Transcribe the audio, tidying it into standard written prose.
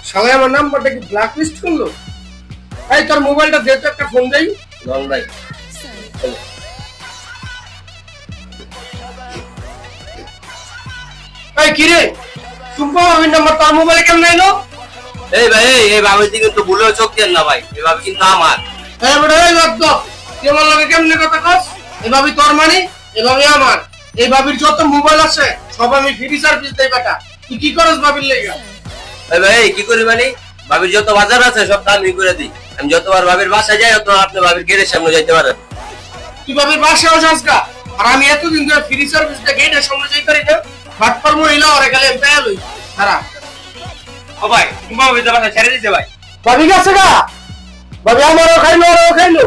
শালা আমার নাম্বারটা কি ব্ল্যাক লিস্ট করলো? এই তোর মোবাইলটা দে তো, একটা ফোন দেই। লং ভাই এই কি রে, শুনবো আমি নাম্বার তোর মোবাইলে কেমন এলো? এই ভাই এই ভাবে কিন্তু ভুলেও চোখ দেন না ভাই, এভাবে কিন্তু আমার। এই বড় এই লজ্জ, তুই আমার লগে কেমনে কথা কস? এভাবে তোর মানে, এভাবে আমার। এই ভাবির যত মোবাইল আছে সব আমি ফ্রি সার্ভিস দেই বেটা। তুই কি করস ভাবির লাগা? এই ভাই কি করি মানে, ভাবির যত বাজার আছে সব আমি করে দিই। আমি যতবার ভাবির বাসায় যাই তত আপনি ভাবির গেটের সামনে যাইতে পারেন। তুই ভাবির বাসায় আসকা, আর আমি এতদিন ধরে ফ্রি সার্ভিস দে গেটের সামনে যাই করি না। বাট ফর মহিলা ওরে গেলে পেয়ে লই। সারা ও ভাই তুমি ভাবির বাসায় ছেড়ে দিতে ভাই। ভাবি গেছে গা, ভাবি আমারও খাইলো, ওরও খাইলো।